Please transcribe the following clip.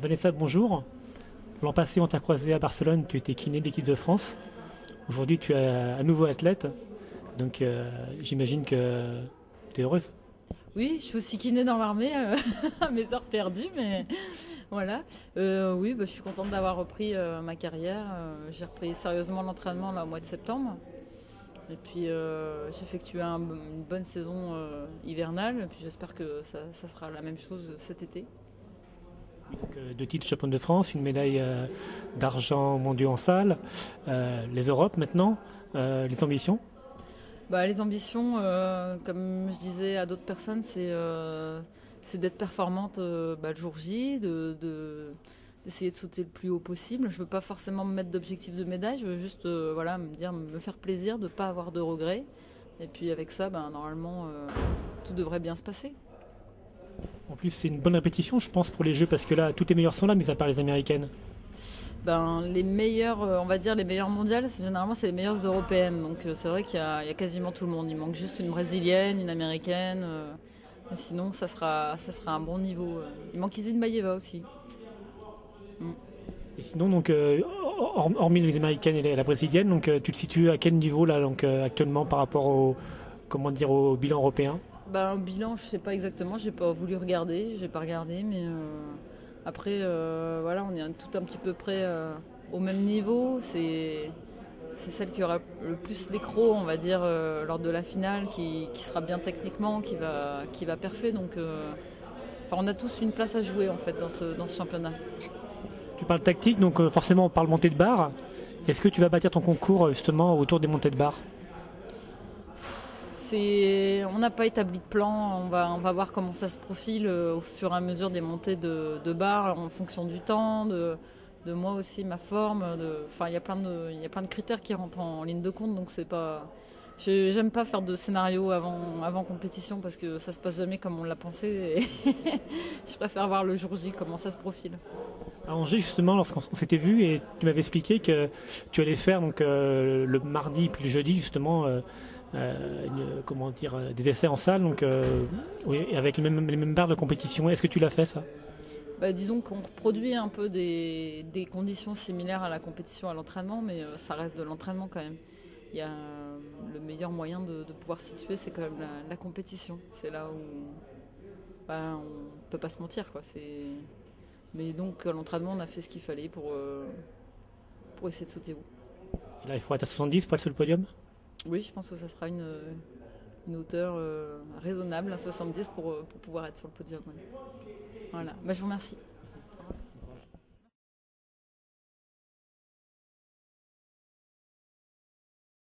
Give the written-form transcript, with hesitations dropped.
Vanessa, bonjour. L'an passé, on t'a croisé à Barcelone, tu étais kiné de l'équipe de France. Aujourd'hui, tu es à nouveau athlète, donc j'imagine que tu es heureuse. Oui, je suis aussi kiné dans l'armée, à mes heures perdues, mais voilà. Oui, bah, je suis contente d'avoir repris ma carrière. J'ai repris sérieusement l'entraînement là, au mois de septembre. Et puis j'ai effectué une bonne saison hivernale. Et puis j'espère que ça sera la même chose cet été. Donc, deux titres championne de France, une médaille d'argent mondiaux en salle, les Europes maintenant, les ambitions. Bah, les ambitions, comme je disais à d'autres personnes, c'est d'être performante le jour J, d'essayer de sauter le plus haut possible. Je ne veux pas forcément me mettre d'objectif de médaille, je veux juste voilà, me faire plaisir, de ne pas avoir de regrets. Et puis avec ça, normalement, tout devrait bien se passer. En plus, c'est une bonne répétition, je pense, pour les Jeux, parce que là, tous les meilleurs sont là, mis à part les Américaines. Les meilleures, on va dire les meilleures mondiales, généralement c'est les meilleures européennes. Donc c'est vrai qu'il y a quasiment tout le monde. Il manque juste une brésilienne, une américaine. Mais sinon, ça sera un bon niveau. Il manque Izzy Maïeva aussi. Mm. Et sinon, donc, hormis les Américaines et la Brésilienne, donc, tu te situes à quel niveau là, donc, actuellement par rapport au, comment dire, au bilan européen? Au bilan, je sais pas exactement. J'ai pas voulu regarder. J'ai pas regardé, mais après, voilà, on est tout un petit peu près au même niveau. C'est celle qui aura le plus l'écro, on va dire, lors de la finale, qui sera bien techniquement, qui va perfer. Donc, on a tous une place à jouer en fait dans ce championnat. Tu parles tactique, donc forcément on parle montée de barre. Est-ce que tu vas bâtir ton concours justement autour des montées de barre? On n'a pas établi de plan, on va voir comment ça se profile au fur et à mesure des montées de barres, en fonction du temps, de moi aussi, ma forme. Il y a plein de critères qui rentrent en ligne de compte, donc c'est pas. J'aime pas faire de scénario avant compétition parce que ça se passe jamais comme on l'a pensé. Et je préfère voir le jour J comment ça se profile. À Angers justement, lorsqu'on s'était vu et tu m'avais expliqué que tu allais faire donc le mardi puis le jeudi justement comment dire des essais en salle donc oui, avec les mêmes barres de compétition. Est-ce que tu l'as fait ça? Disons qu'on reproduit un peu des conditions similaires à la compétition, à l'entraînement, mais ça reste de l'entraînement quand même. Il y a le meilleur moyen de pouvoir se situer, c'est quand même la compétition. C'est là où on ne peut pas se mentir, quoi. Mais donc à l'entraînement, on a fait ce qu'il fallait pour essayer de sauter haut. Et là, il faut être à 70 pour être sur le podium. Oui, je pense que ça sera une hauteur raisonnable à 70 pour pouvoir être sur le podium. Ouais. Voilà. Je vous remercie.